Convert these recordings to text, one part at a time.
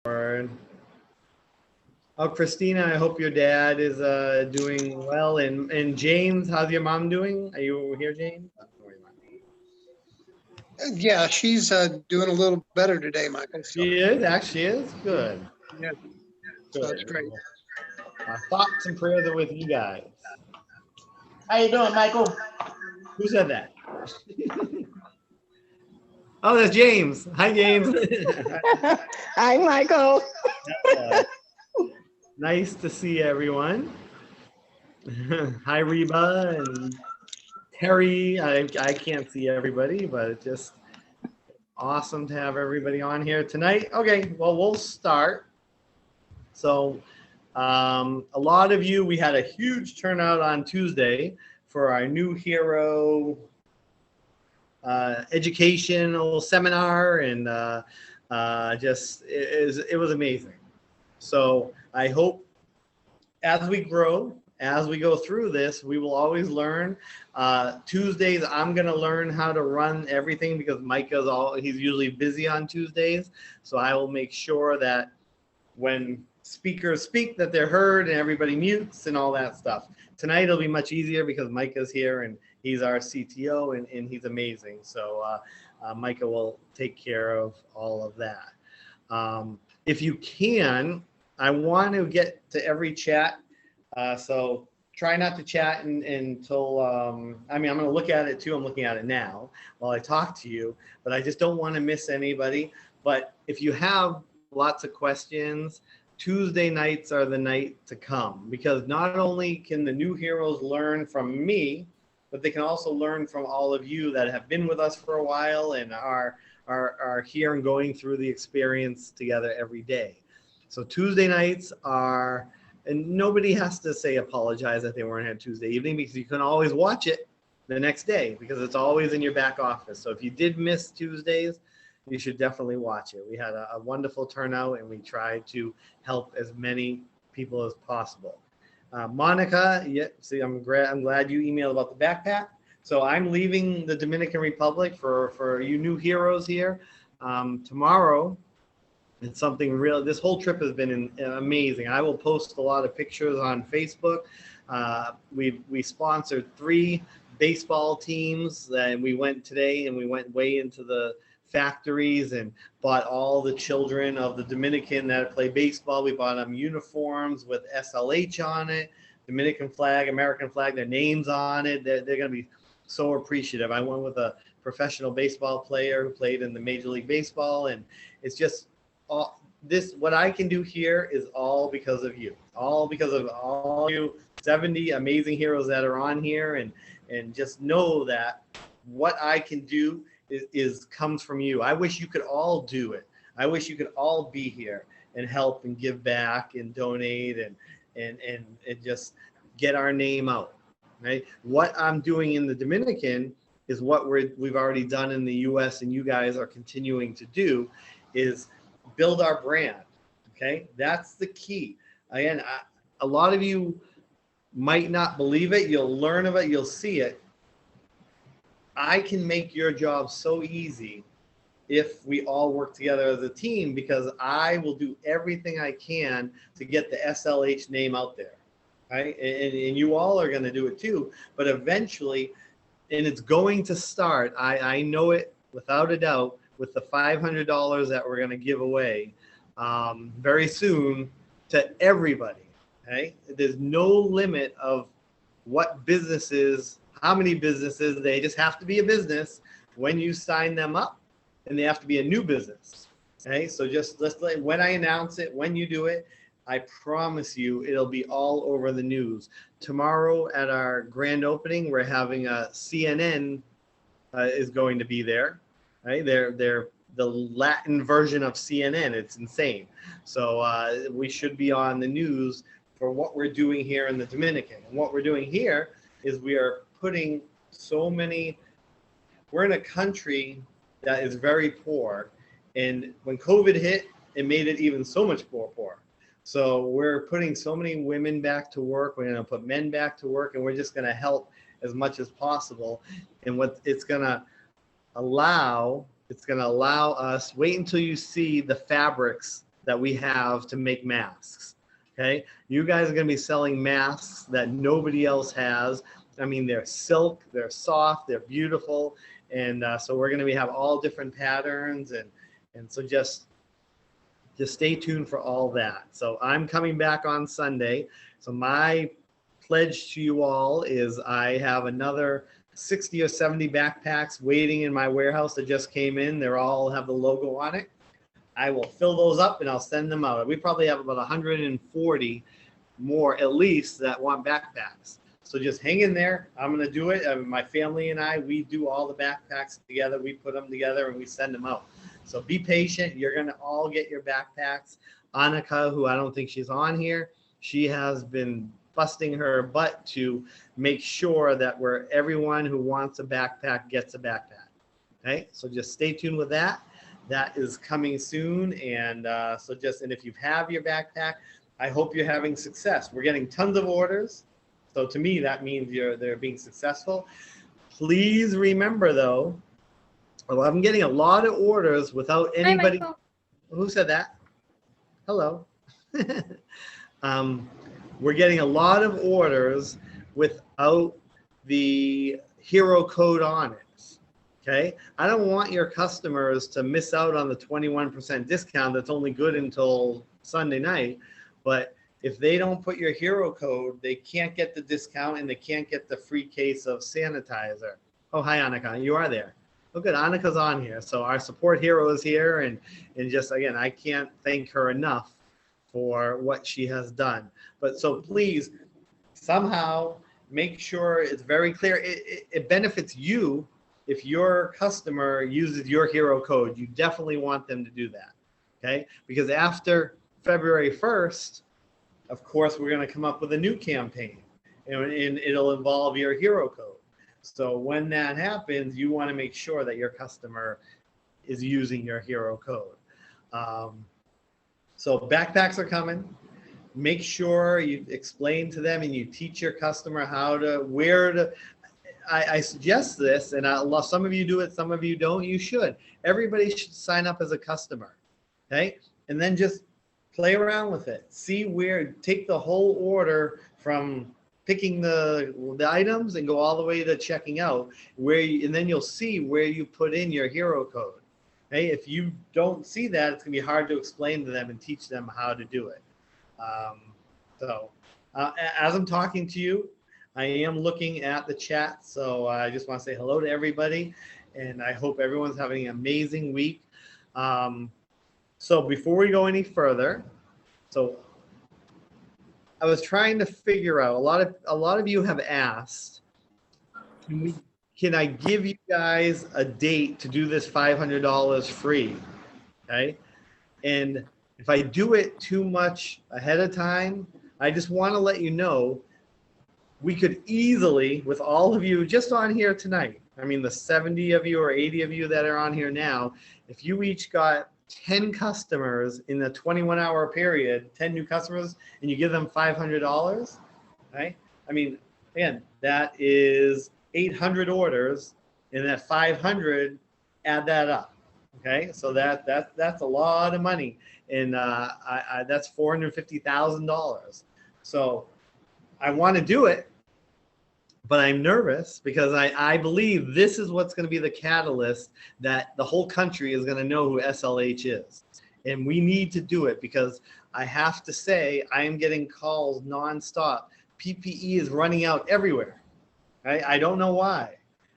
Word. Oh, Christina, I hope your dad is doing well. And James, how's your mom doing? Are you here, James? Yeah, she's doing a little better today, Michael. So She is, actually is. Good. yeah, so that's Good. great. Our thoughts and prayers are with you guys. How you doing, Michael? Who said that? Oh, that's James. Hi, James. Hi, Michael. Nice to see everyone. Hi, Reba and Terry. I can't see everybody, but it's just awesome to have everybody on here tonight. Okay, well, we'll start. So, a lot of you, we had a huge turnout on Tuesday for our new hero educational seminar, and it was amazing. So I hope as we grow, as we go through this, we will always learn. Tuesdays, I'm going to learn how to run everything because he's usually busy on Tuesdays. So I will make sure that when speakers speak that they're heard and everybody mutes and all that stuff. Tonight it'll be much easier because Micah's here and he's our CTO and he's amazing. So Micah will take care of all of that. If you can, I want to get to every chat. So try not to chat until, I'm going to look at it too. I'm looking at it now while I talk to you, but I just don't want to miss anybody. But if you have lots of questions, Tuesday nights are the night to come because not only can the new heroes learn from me, but they can also learn from all of you that have been with us for a while and are here and going through the experience together every day. So Tuesday nights are, and nobody has to say apologize that they weren't here Tuesday evening because you can always watch it the next day because it's always in your back office. So if you did miss Tuesdays, you should definitely watch it. We had a wonderful turnout and we tried to help as many people as possible. Monica, yeah, see, I'm glad you emailed about the backpack. So I'm leaving the Dominican Republic for you new heroes here. Tomorrow, it's something real. This whole trip has been amazing. I will post a lot of pictures on Facebook. We sponsored 3 baseball teams and we went today and we went way into the factories and bought all the children of the Dominican that play baseball. We bought them uniforms with SLH on it, Dominican flag, American flag, their names on it. They're going to be so appreciative. I went with a professional baseball player who played in the Major League Baseball, and it's just all this. What I can do here is all because of you, all because of all you 70 amazing heroes that are on here, and just know that what I can do is comes from you. I wish you could all do it. I wish you could all be here and help and give back and donate and just get our name out. Right? What I'm doing in the Dominican is what we've already done in the US and you guys are continuing to do is build our brand. Okay? That's the key. Again, a lot of you might not believe it. You'll learn of it. You'll see it. I can make your job so easy if we all work together as a team because I will do everything I can to get the SLH name out there, right? And you all are going to do it too. But eventually, and it's going to start, I know it without a doubt, with the $500 that we're going to give away very soon to everybody, okay? There's no limit of what businesses, how many businesses, they just have to be a business when you sign them up, and they have to be a new business. Okay, so when I announce it, when you do it, I promise you it'll be all over the news. Tomorrow at our grand opening, we're having a CNN is going to be there. Right, they're the Latin version of CNN. It's insane. So we should be on the news for what we're doing here in the Dominican. And what we're doing here is we are putting we're in a country that is very poor. And when COVID hit, it made it even so much more poor. So we're putting so many women back to work. We're going to put men back to work, and we're just going to help as much as possible. And what it's going to allow us, wait until you see the fabrics that we have to make masks. Okay, you guys are going to be selling masks that nobody else has. I mean, they're silk, they're soft, they're beautiful, and so we're going to have all different patterns, and so just stay tuned for all that. So I'm coming back on Sunday. So my pledge to you all is I have another 60 or 70 backpacks waiting in my warehouse that just came in. They're all have the logo on it. I will fill those up and I'll send them out. We probably have about 140 more at least that want backpacks. So just hang in there. I'm going to do it. My family and I, we do all the backpacks together. We put them together and we send them out. So be patient. You're going to all get your backpacks. Annika, who I don't think she's on here, she has been busting her butt to make sure that everyone who wants a backpack gets a backpack. Okay, so just stay tuned with that. That is coming soon. And and if you have your backpack, I hope you're having success. We're getting tons of orders. So to me, that means they're being successful. Please remember though, I'm getting a lot of orders without anybody. Hi, Michael. Who said that? Hello. We're getting a lot of orders without the hero code on it. Okay, I don't want your customers to miss out on the 21% discount that's only good until Sunday night. But if they don't put your hero code, they can't get the discount and they can't get the free case of sanitizer. Oh, hi, Annika. You are there. Oh, good. Annika's on here. So our support hero is here. And just, again, I can't thank her enough for what she has done. But so please, somehow make sure it's very clear. It benefits you if your customer uses your hero code. You definitely want them to do that. Okay? Because after February 1st, of course, we're going to come up with a new campaign, and it'll involve your hero code. So when that happens, you want to make sure that your customer is using your hero code. So backpacks are coming. Make sure you explain to them and you teach your customer where to. I suggest this, and some of you do it, some of you don't. You should. Everybody should sign up as a customer, okay? And then just play around with it. See take the whole order from picking the items and go all the way to checking out, and then you'll see where you put in your hero code. Okay? If you don't see that, it's gonna be hard to explain to them and teach them how to do it. As I'm talking to you, I am looking at the chat, so I just want to say hello to everybody, and I hope everyone's having an amazing week. So before we go any further, so I was trying to figure out, a lot of you have asked, can I give you guys a date to do this $500 free? Okay, and if I do it too much ahead of time, I just want to let you know, we could easily, with all of you just on here tonight, I mean the 70 of you or 80 of you that are on here now, if you each got 10 customers in the 21-hour period, 10 new customers, and you give them $500, right? I mean, again, that is 800 orders, and that 500, add that up, okay? So that's a lot of money, and that's $450,000. So I want to do it, but I'm nervous because I believe this is what's going to be the catalyst that the whole country is going to know who SLH is. And we need to do it because I have to say, I am getting calls nonstop. PPE is running out everywhere. Right? I don't know why.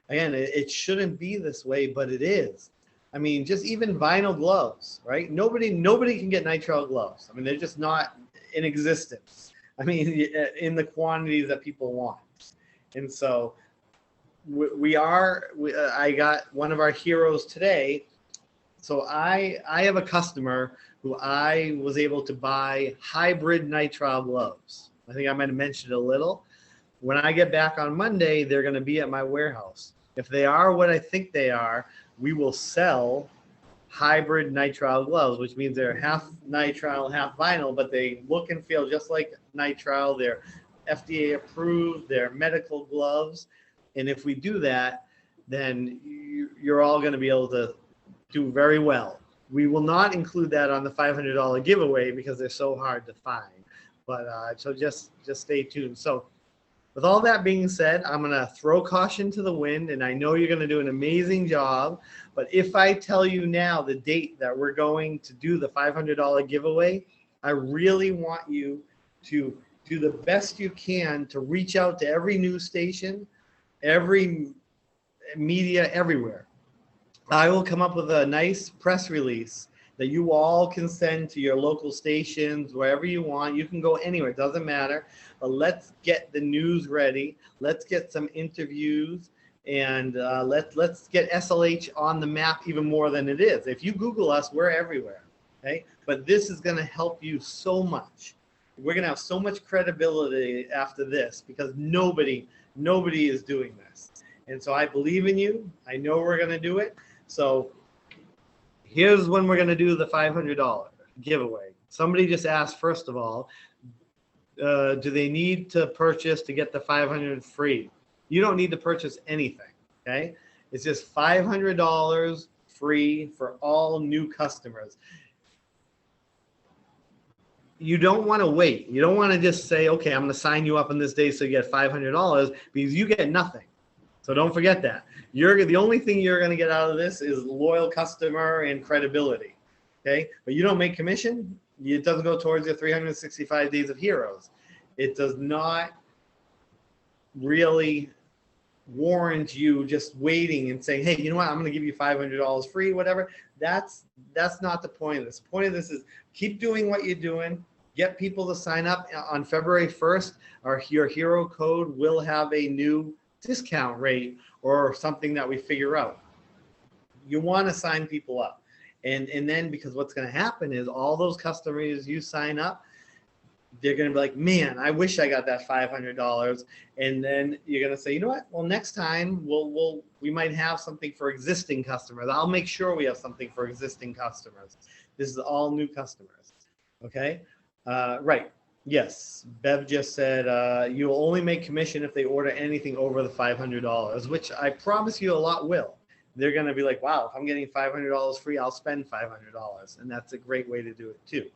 Again, it shouldn't be this way, but it is. I mean, just even vinyl gloves, right? Nobody can get nitrile gloves. I mean, they're just not in existence. I mean, in the quantities that people want. And so I got one of our heroes today. So I have a customer who I was able to buy hybrid nitrile gloves. I think I might have mentioned it a little. When I get back on Monday, they're going to be at my warehouse. If they are what I think they are, we will sell hybrid nitrile gloves, which means they're half nitrile, half vinyl, but they look and feel just like nitrile. They're FDA approved, they're medical gloves. And if we do that, then you're all going to be able to do very well. We will not include that on the $500 giveaway because they're so hard to find. But so just stay tuned. So with all that being said, I'm going to throw caution to the wind, and I know you're going to do an amazing job. But if I tell you now the date that we're going to do the $500 giveaway, I really want you to do the best you can to reach out to every news station, every media, everywhere. I will come up with a nice press release that you all can send to your local stations, wherever you want. You can go anywhere, it doesn't matter. But let's get the news ready. Let's get some interviews, and let's get SLH on the map even more than it is. If you Google us, we're everywhere. Okay, but this is going to help you so much. We're going to have so much credibility after this because nobody is doing this. And so I believe in you. I know we're going to do it. So here's when we're going to do the $500 giveaway. Somebody just asked, first of all, do they need to purchase to get the $500 free? You don't need to purchase anything, okay? It's just $500 free for all new customers. You don't want to wait. You don't want to just say, okay, I'm going to sign you up on this day so you get $500 because you get nothing. So don't forget that. The only thing you're going to get out of this is loyal customer and credibility, okay? But you don't make commission. It doesn't go towards your 365 days of heroes. It does not really warrant you just waiting and saying, hey, you know what, I'm going to give you $500 free, whatever. That's not the point of this. The point of this is keep doing what you're doing. Get people to sign up. On February 1st, your hero code will have a new discount rate or something that we figure out. You want to sign people up. And then, because what's going to happen is all those customers you sign up, they're going to be like, man, I wish I got that $500. And then you're going to say, you know what? Well, next time we might have something for existing customers. I'll make sure we have something for existing customers. This is all new customers. Okay. Right. Yes. Bev just said, you'll only make commission if they order anything over the $500, which I promise you a lot will. They're going to be like, wow, if I'm getting $500 free, I'll spend $500. And that's a great way to do it too.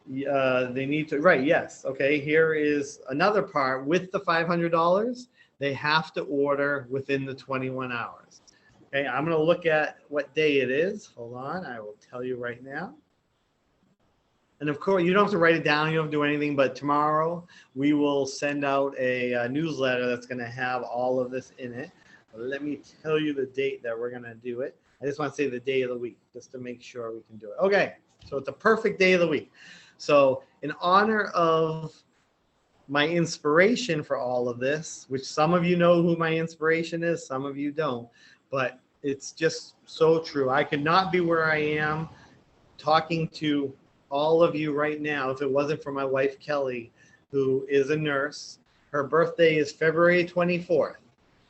They need to, right, yes. Okay, here is another part. With the $500, they have to order within the 21 hours. Okay, I'm going to look at what day it is. Hold on, I will tell you right now. And of course, you don't have to write it down. You don't have to do anything. But tomorrow, we will send out a newsletter that's going to have all of this in it. Let me tell you the date that we're going to do it. I just want to say the day of the week, just to make sure we can do it. Okay, so it's a perfect day of the week. So in honor of my inspiration for all of this, which some of you know who my inspiration is, some of you don't, but it's just so true. I could not be where I am talking to all of you right now if it wasn't for my wife, Kelly, who is a nurse. Her birthday is February 24th.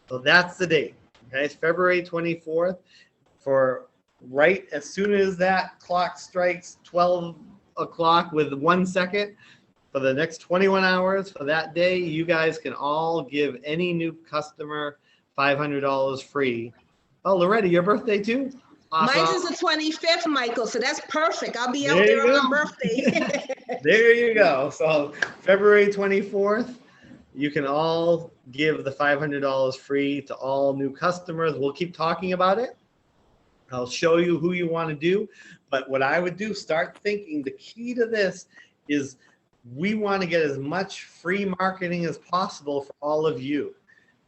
So that's the date. Okay, it's February 24th. For right as soon as that clock strikes 12 o'clock with 1 second, for the next 21 hours for that day, you guys can all give any new customer $500 free. Oh, Loretta, your birthday too? Awesome. Mine is the 25th, Michael, so that's perfect. I'll be out There there you on go. my birthday. There you go. So February 24th, you can all give the $500 free to all new customers. We'll keep talking about it. I'll show you who you want to do. But what I would do, start thinking, the key to this is we want to get as much free marketing as possible for all of you.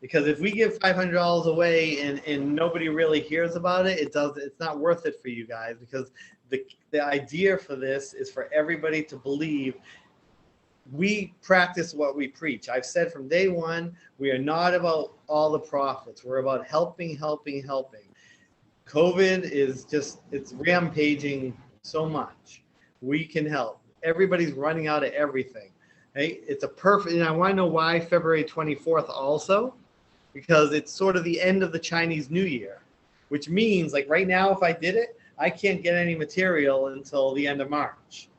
Because if we give $500 away and nobody really hears about it, it's not worth it for you guys, because the idea for this is for everybody to believe we practice what we preach. I've said from day one, we are not about all the profits. We're about helping. COVID is just, it's rampaging so much. We can help. Everybody's running out of everything. Hey, it's a perfect, and I want to know why February 24th also, because it's sort of the end of the Chinese New Year, which means like right now, if I did it, I can't get any material until the end of March.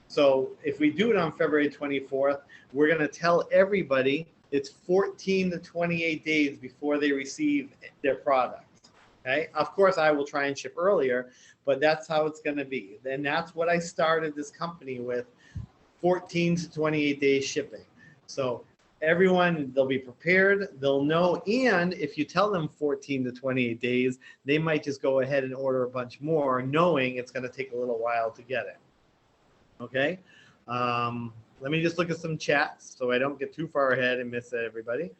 So if we do it on February 24th, we're going to tell everybody it's 14 to 28 days before they receive their product. Okay. Of course, I will try and ship earlier, but that's how it's going to be. And that's what I started this company with, 14 to 28 days shipping. So everyone, they'll be prepared, they'll know. And if you tell them 14 to 28 days, they might just go ahead and order a bunch more, knowing it's going to take a little while to get it. Okay. Let me just look at some chats so I don't get too far ahead and miss everybody.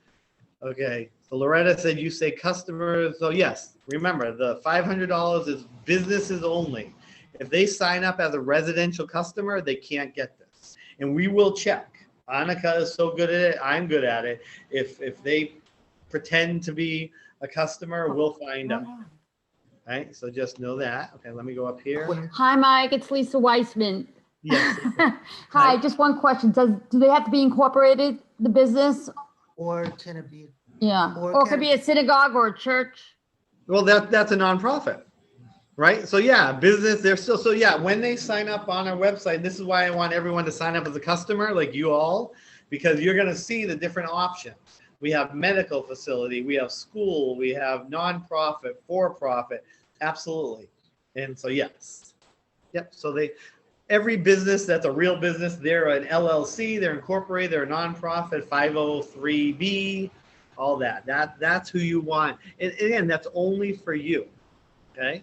Okay, so Loretta said you say customers. So yes, remember the $500 is businesses only. If they sign up as a residential customer, they can't get this. And we will check. Annika is so good at it. I'm good at it. If they pretend to be a customer, we'll find out. Right, so just know that. Okay, let me go up here. Hi, Mike. It's Lisa Weissman. Yes. Hi, just one question. Do they have to be incorporated, the business? Or can it be? Yeah, Or or it can could be it a synagogue or a church. Well, that's a nonprofit, right? So yeah, business. They're still so yeah. When they sign up on our website, this is why I want everyone to sign up as a customer, like you all, because you're going to see the different options. We have medical facility, we have school, we have nonprofit, for-profit, absolutely. And so yes, yep. So every business that's a real business, they're an LLC, they're incorporated, they're a nonprofit, 503B. All that's who you want. And again, that's only for you. Okay.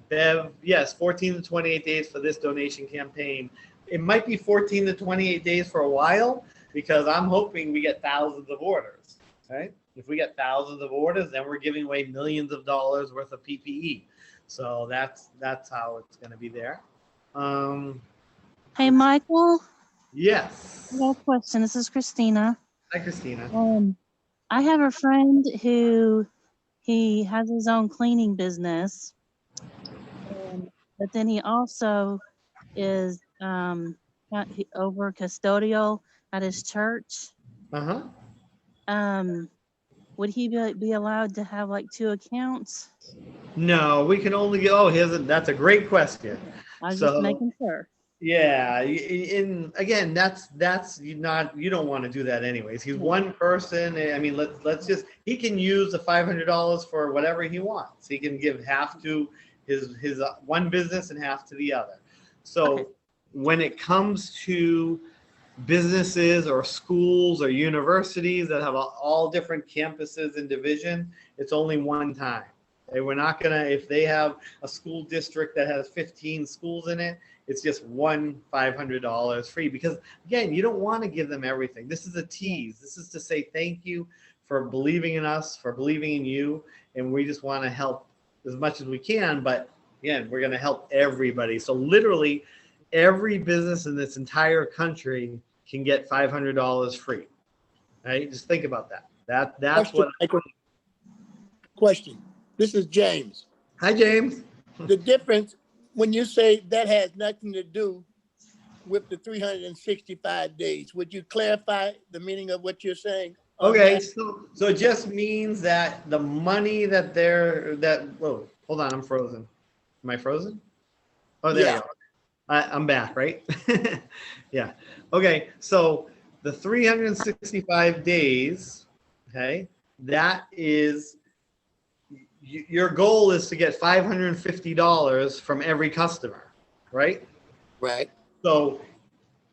Bev, yes, 14 to 28 days for this donation campaign. It might be 14 to 28 days for a while because I'm hoping we get thousands of orders. Okay. If we get thousands of orders, then we're giving away millions of dollars worth of PPE. So that's how it's going to be there. Hey, Michael, Yes. I have a question. This is Christina. Hi, Christina. I have a friend who he has his own cleaning business, but then he also is over custodial at his church. Would he be allowed to have like 2 accounts? No, we can only that's a great question. I was So- just making sure. Yeah, again, you don't want to do that anyways. He's one person. I mean, let's just, he can use the $500 for whatever he wants. He can give half to his one business and half to the other. So Okay. when it comes to businesses or schools or universities that have all different campuses and division, it's only one time. We're not gonna, if they have a school district that has 15 schools in it, it's just one $500 free, because again, you don't want to give them everything. This is a tease. This is to say thank you for believing in us, for believing in you, and we just want to help as much as we can. But again, we're going to help everybody. So literally every business in this entire country can get $500 free. Right? Just think about that. That's Question, Michael. Question. This is James. Hi, James. The difference when you say that has nothing to do with the 365 days, would you clarify the meaning of what you're saying? Okay, so it just means that the money whoa, hold on, I'm frozen. Am I frozen? Oh, there Yeah. you go. I'm back, right? Yeah. Okay, so the 365 days, okay, that is, your goal is to get $550 from every customer, right? Right. So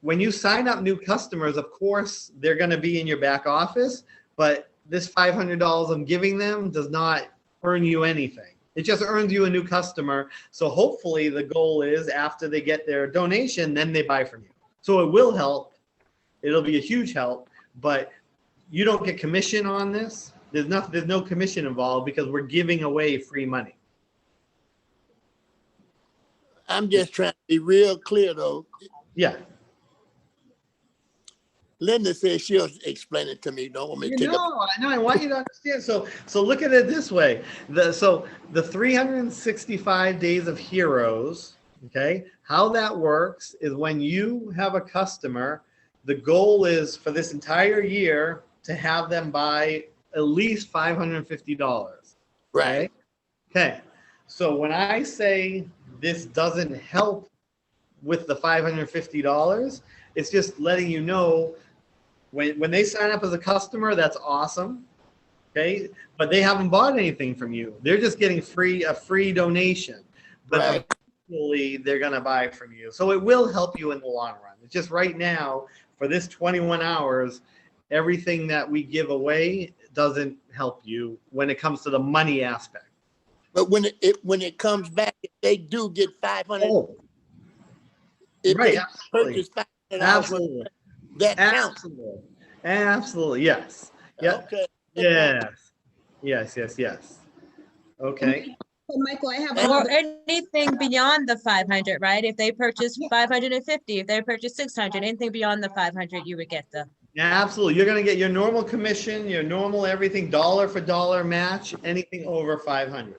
when you sign up new customers, of course, they're going to be in your back office, but this $500 I'm giving them does not earn you anything. It just earns you a new customer. So hopefully the goal is after they get their donation, then they buy from you. So it will help. It'll be a huge help, but you don't get commission on this. There's no commission involved because we're giving away free money. I'm just trying to be real clear though. Yeah. Linda says she'll explain it to me. Don't want me to take up. No, I want you to understand. So look at it this way. The 365 days of heroes, okay, how that works is when you have a customer, the goal is for this entire year to have them buy at least $550. Right. Okay. So when I say this doesn't help with the $550, it's just letting you know when they sign up as a customer, that's awesome. Okay, but they haven't bought anything from you. They're just getting a free donation. But Right. eventually they're gonna buy from you. So it will help you in the long run. It's just right now, for this 21 hours, everything that we give away doesn't help you when it comes to the money aspect. But when it comes back, if they do get 500, Oh, if right, they absolutely. purchase $500, Absolutely. that counts. Absolutely. Absolutely. Yes. Yeah. Okay. Yes. Yes. Yes. Yes. Okay. So Michael, I have Or Or another, anything beyond the 500, right? If they purchase 550, if they purchase 600, anything beyond the 500, you would get the. Yeah, absolutely. You're gonna get your normal commission, your normal everything, dollar for dollar match, anything over 500.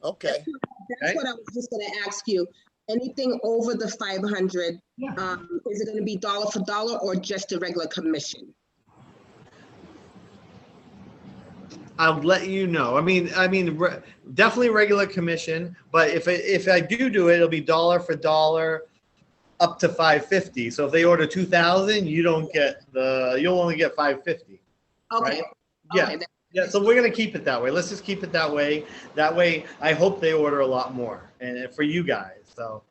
Okay. that's what I was just gonna ask you. Anything over the 500, is it gonna be dollar for dollar or just a regular commission? I'll let you know. I mean, definitely regular commission, but if I do it, it'll be dollar for dollar up to 550. So if they order 2,000, you'll only get 550. Okay. Right? Yeah. Okay, Yeah, so we're gonna keep it that way. Let's just keep it that way. That way, I hope they order a lot more, and for you guys. So,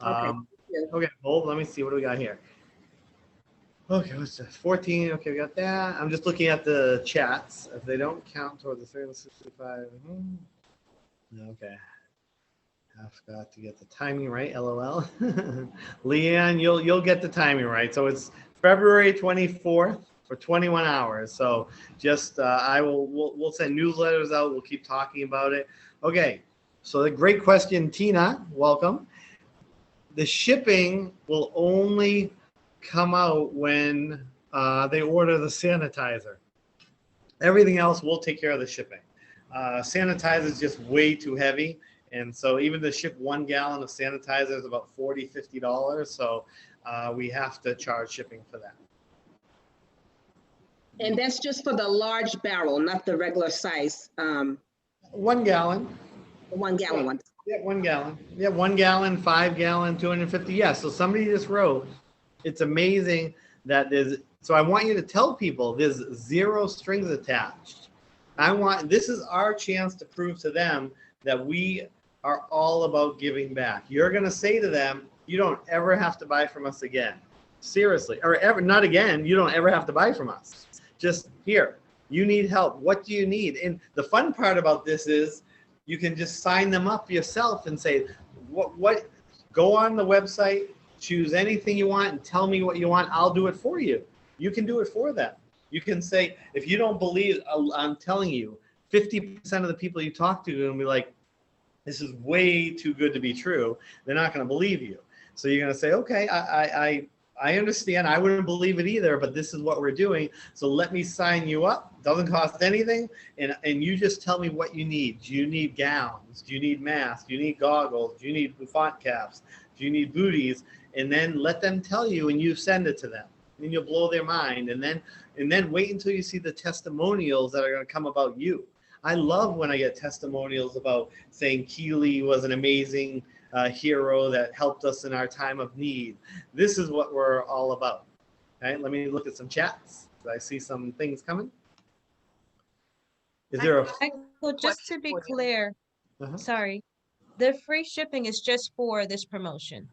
you. okay, hold. Let me see what do we got here. Okay, what's this? 14. Okay, we got that. I'm just looking at the chats. If they don't count toward the 365, okay. I forgot to get the timing right. LOL. Leanne, you'll get the timing right. So it's February 24th. For 21 hours. So just we'll send newsletters out. We'll keep talking about it. Okay. So the great question, Tina. Welcome. The shipping will only come out when they order the sanitizer. Everything else, we'll take care of the shipping. Sanitizer is just way too heavy. And so even to ship 1 gallon of sanitizer is about $40, $50. So we have to charge shipping for that. And that's just for the large barrel, not the regular size, 1 gallon. the 1 gallon one. Yeah, 1 gallon. Yeah, 1 gallon, 5 gallon, 250. Yeah. So somebody just wrote, it's amazing that so I want you to tell people there's 0 strings attached. This is our chance to prove to them that we are all about giving back. You're going to say to them, you don't ever have to buy from us again. Seriously, or ever, not again. You don't ever have to buy from us. Just here, you need help. What do you need? And the fun part about this is you can just sign them up yourself and say, what, go on the website, choose anything you want and tell me what you want. I'll do it for you. You can do it for them. You can say, if you don't believe, I'm telling you, 50% of the people you talk to are going to be like, this is way too good to be true. They're not going to believe you. So you're going to say, okay, I understand. I wouldn't believe it either, but this is what we're doing. So let me sign you up. Doesn't cost anything. And you just tell me what you need. Do you need gowns? Do you need masks? Do you need goggles? Do you need bouffant caps? Do you need booties? And then let them tell you and you send it to them. And you'll blow their mind. And then wait until you see the testimonials that are going to come about you. I love when I get testimonials about saying Keely was an amazing hero that helped us in our time of need. This is what we're all about. Okay, let me look at some chats. I see some things coming. Is there a Michael, just to be clear, Uh-huh. sorry, the free shipping is just for this promotion.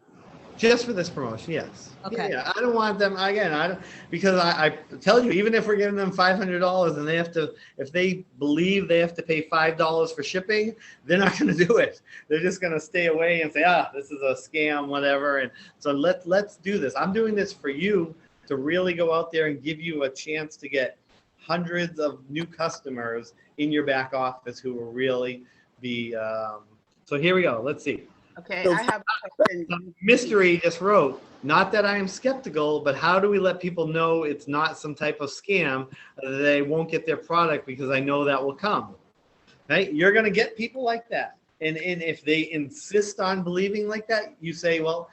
Just for this promotion? Yes. Okay. Yeah, I don't want them again. Because I tell you, even if we're giving them $500 and they have to, if they believe they have to pay $5 for shipping, they're not going to do it. They're just going to stay away and say, this is a scam, whatever. And so let's do this. I'm doing this for you to really go out there and give you a chance to get hundreds of new customers in your back office who will really be. So here we go. Let's see. Okay, So- I have a question. Mystery just wrote, not that I am skeptical, but how do we let people know it's not some type of scam? They won't get their product because I know that will come. Right? You're going to get people like that. And if they insist on believing like that, you say, well,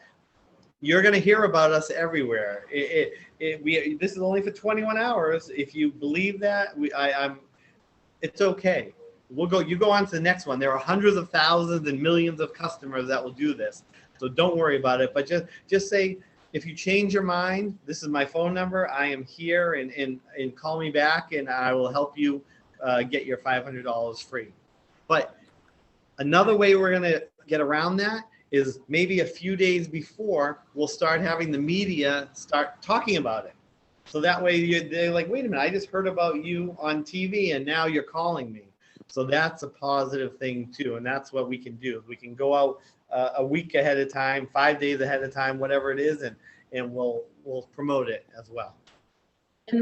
you're going to hear about us everywhere. This is only for 21 hours. If you believe that, it's okay. You go on to the next one. There are hundreds of thousands and millions of customers that will do this. So don't worry about it. But just say, if you change your mind, this is my phone number. I am here and call me back and I will help you get your $500 free. But another way we're going to get around that is maybe a few days before we'll start having the media start talking about it. So that way they're like, wait a minute, I just heard about you on TV and now you're calling me. So that's a positive thing too. And that's what we can do. We can go out a week ahead of time, 5 days ahead of time, whatever it is, and we'll promote it as well. And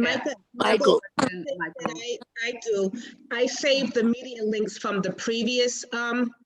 Michael. I do. I saved the media links from the previous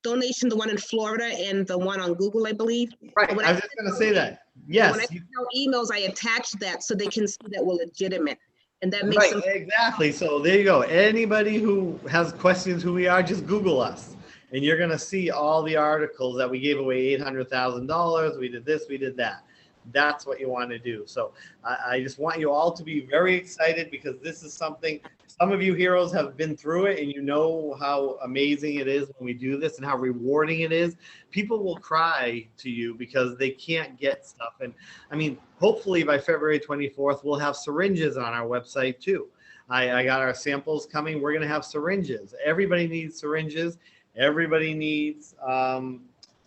donation, the one in Florida and the one on Google, I believe. Right. When I was just going to say that. Yes. When I send out emails, I attach that so they can see that we're legitimate. And that makes Right, them. exactly. So there you go. Anybody who has questions who we are, just Google us. And you're going to see all the articles that we gave away $800,000. We did this, we did that. That's what you want to do. So I just want you all to be very excited because this is something, some of you heroes have been through it and you know how amazing it is when we do this and how rewarding it is. People will cry to you because they can't get stuff. And I mean, hopefully by February 24th, we'll have syringes on our website too. I got our samples coming. We're going to have syringes. Everybody needs syringes. Everybody needs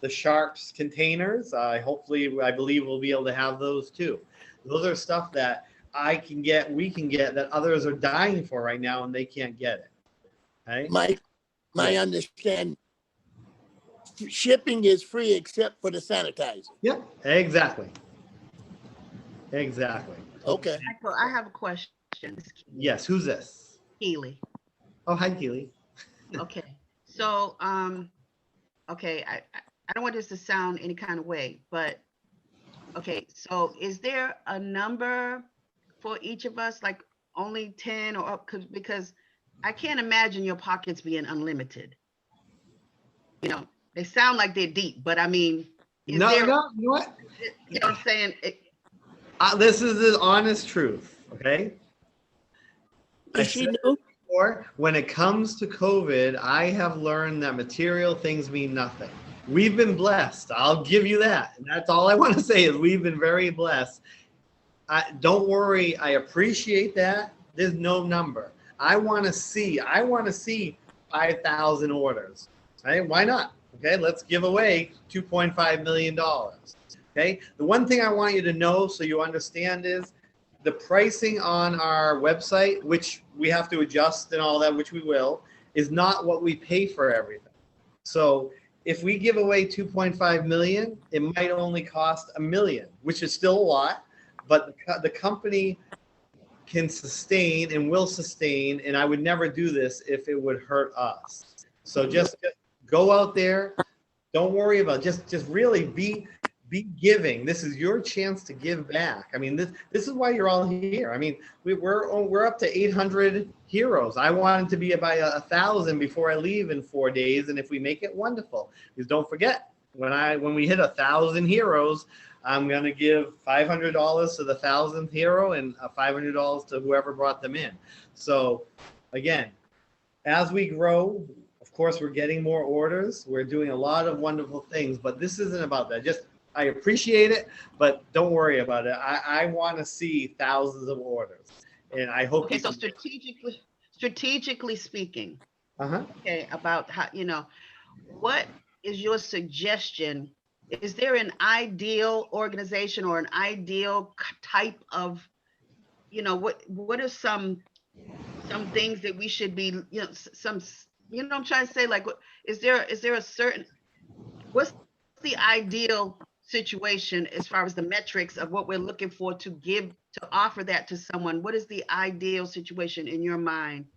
the Sharps containers. Hopefully, I believe we'll be able to have those too. Those are stuff that I can get, we can get, that others are dying for right now and they can't get it. Okay? My understanding, shipping is free except for the sanitizer. Yep, exactly. Exactly. Okay. Michael, I have a question. Yes, who's this? Keely. Oh, hi, Keely. Okay, so, okay, I don't want this to sound any kind of way, but, okay, so is there a number for each of us, like only 10 or up? Because I can't imagine your pockets being unlimited. You know, they sound like they're deep, but I mean, You know what? you know what I'm saying? This is the honest truth, okay? I said before, when it comes to COVID, I have learned that material things mean nothing. We've been blessed. I'll give you that. And that's all I want to say is we've been very blessed. Don't worry. I appreciate that. There's no number. I want to see 5,000 orders. Okay, why not? Okay, let's give away $2.5 million. Okay, the one thing I want you to know so you understand is the pricing on our website, which we have to adjust and all that, which we will, is not what we pay for everything. So if we give away 2.5 million, it might only cost $1 million, which is still a lot, but the company can sustain and will sustain, and I would never do this if it would hurt us. So just go out there. Don't worry about it. Just really be giving. This is your chance to give back. I mean, this is why you're all here. I mean, we're up to 800 heroes. I wanted to be about 1,000 before I leave in 4 days, and if we make it, wonderful. Because don't forget, when we hit 1,000 heroes, I'm gonna give $500 to the 1,000th hero and $500 to whoever brought them in. So, again, as we grow, of course, we're getting more orders. We're doing a lot of wonderful things, but this isn't about that. I appreciate it, but don't worry about it. I want to see thousands of orders, and I hope. Okay, so strategically speaking, okay, about how, what is your suggestion? Is there an ideal organization or an ideal type of, what are some things that we should be, I'm trying to say, like, is there a certain, what's the ideal situation as far as the metrics of what we're looking for to offer that to someone? What is the ideal situation in your mind?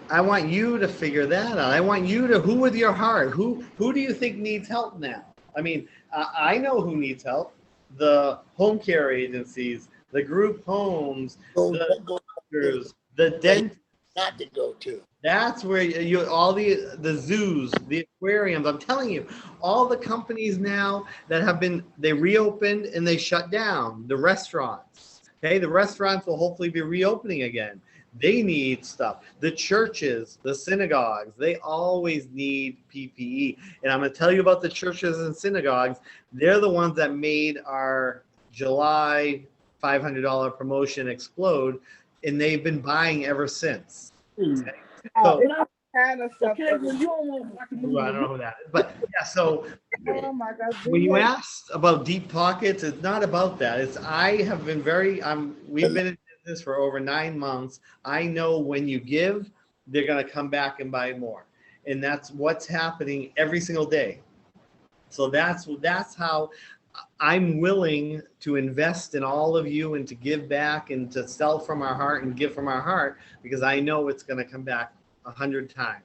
I want you to figure that out. I want you to, who with your heart, who do you think needs help now? I mean, I know who needs help. The home care agencies, the group homes, the doctors, the dentists. Not to go to. That's where all the zoos, the aquariums. I'm telling you, all the companies now that they reopened and they shut down. The restaurants, okay, the restaurants will hopefully be reopening again. They need stuff. The churches, the synagogues, they always need PPE. And I'm going to tell you about the churches and synagogues. They're the ones that made our July $500 promotion explode and they've been buying ever since. Okay? Oh, So, okay, well, you don't want to Ooh, I don't know who that is, but yeah, so Oh, my God. when you asked about deep pockets, it's not about that. It's, I have been very, we've been in business for over 9 months. I know when you give, they're gonna come back and buy more. And that's what's happening every single day. So that's how I'm willing to invest in all of you and to give back and to sell from our heart and give from our heart, because I know it's gonna come back 100 times.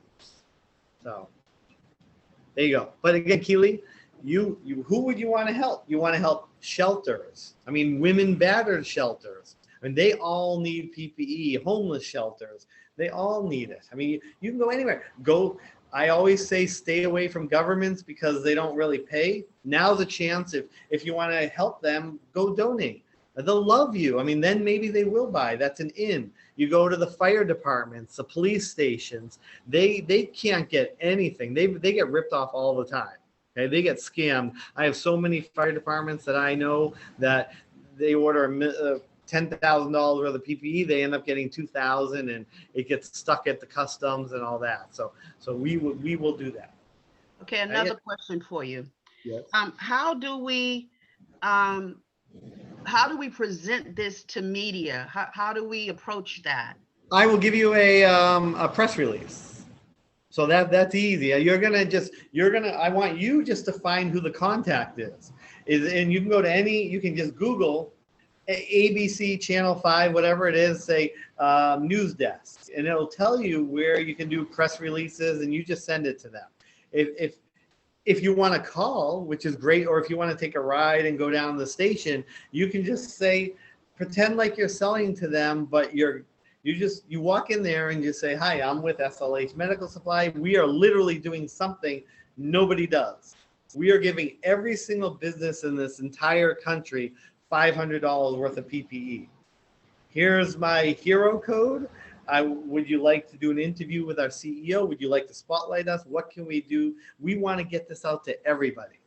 So there you go. But again, Keely, you who would you want to help? You want to help shelters. I mean, women battered shelters. I mean, they all need PPE, homeless shelters. They all need it. I mean, you can go anywhere. I always say stay away from governments because they don't really pay. Now's a chance. If you want to help them, go donate. They'll love you. I mean, then maybe they will buy. That's an in. You go to the fire departments, the police stations. They can't get anything. They get ripped off all the time. Okay, they get scammed. I have so many fire departments that I know that they order $10,000 worth of PPE. They end up getting $2,000, and it gets stuck at the customs and all that. So we will do that. Okay, another question for you. Yes. How do we present this to media? How do we approach that? I will give you a press release. So that's easy. I want you just to find who the contact is. And you can go to you can just Google ABC Channel 5, whatever it is, say news desk, and it'll tell you where you can do press releases, and you just send it to them. If you want to call, which is great, or if you want to take a ride and go down to the station, you can just pretend like you're selling to them, but you walk in there and you say, "Hi, I'm with SLH Medical Supply. We are literally doing something nobody does. We are giving every single business in this entire country $500 worth of PPE. Here's my hero code. Would you like to do an interview with our CEO? Would you like to spotlight us? What can we do? We want to get this out to everybody."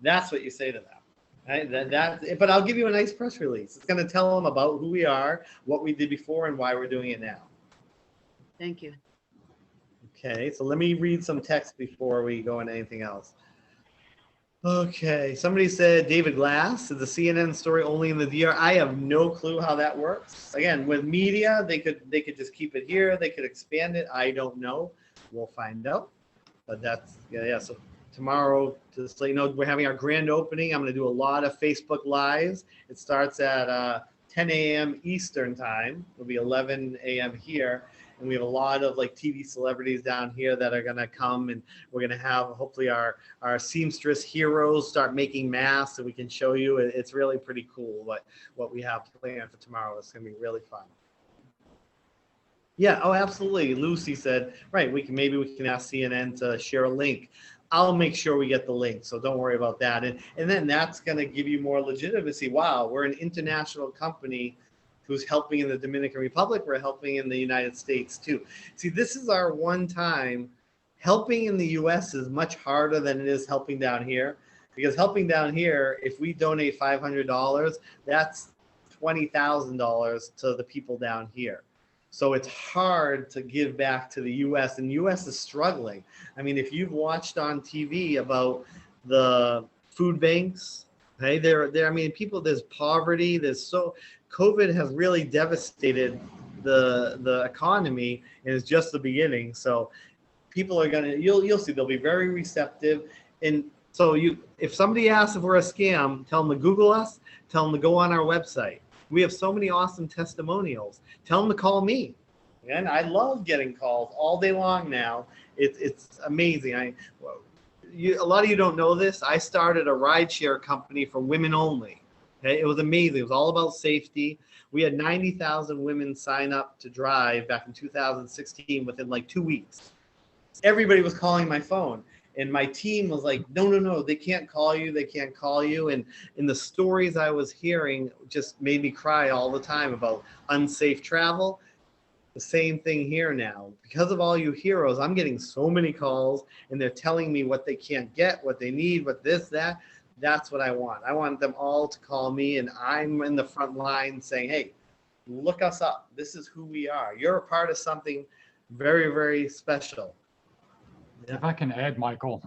That's what you say to them. Right? But I'll give you a nice press release. It's going to tell them about who we are, what we did before, and why we're doing it now. Thank you. Okay, so let me read some text before we go into anything else. Okay, somebody said David Glass, is the CNN story only in the DR? I have no clue how that works. Again, with media, they could just keep it here. They could expand it. I don't know. We'll find out. But that's, yeah. So tomorrow, just so you know, we're having our grand opening. I'm going to do a lot of Facebook Lives. It starts at 10 a.m. Eastern time. It'll be 11 a.m. here. And we have a lot of TV celebrities down here that are going to come, and we're going to have hopefully our seamstress heroes start making masks, so we can show you. It's really pretty cool what we have planned for tomorrow. It's going to be really fun. Yeah, oh, absolutely. Lucy said, right, maybe we can ask CNN to share a link. I'll make sure we get the link, so don't worry about that. And then that's going to give you more legitimacy. Wow, we're an international company who's helping in the Dominican Republic. We're helping in the United States too. See, this is our one time. Helping in the US is much harder than it is helping down here, because helping down here, if we donate $500, that's $20,000 to the people down here. So it's hard to give back to the US, and US is struggling. I mean, if you've watched on TV about the food banks, hey, I mean, people, there's poverty, COVID has really devastated the economy, and it's just the beginning. So people are you'll see, they'll be very receptive. And so if somebody asks if we're a scam, tell them to Google us, tell them to go on our website. We have so many awesome testimonials. Tell them to call me. And I love getting calls all day long now. It's amazing. A lot of you don't know this. I started a rideshare company for women only. Okay, it was amazing. It was all about safety. We had 90,000 women sign up to drive back in 2016 within 2 weeks. Everybody was calling my phone, and my team was like, no, they can't call you. They can't call you. And the stories I was hearing just made me cry all the time about unsafe travel. The same thing here now. Because of all you heroes, I'm getting so many calls, and they're telling me what they can't get, what they need, what this, that. That's what I want. I want them all to call me, and I'm in the front line saying, hey, look us up. This is who we are. You're a part of something very, very special. If I can add, Michael,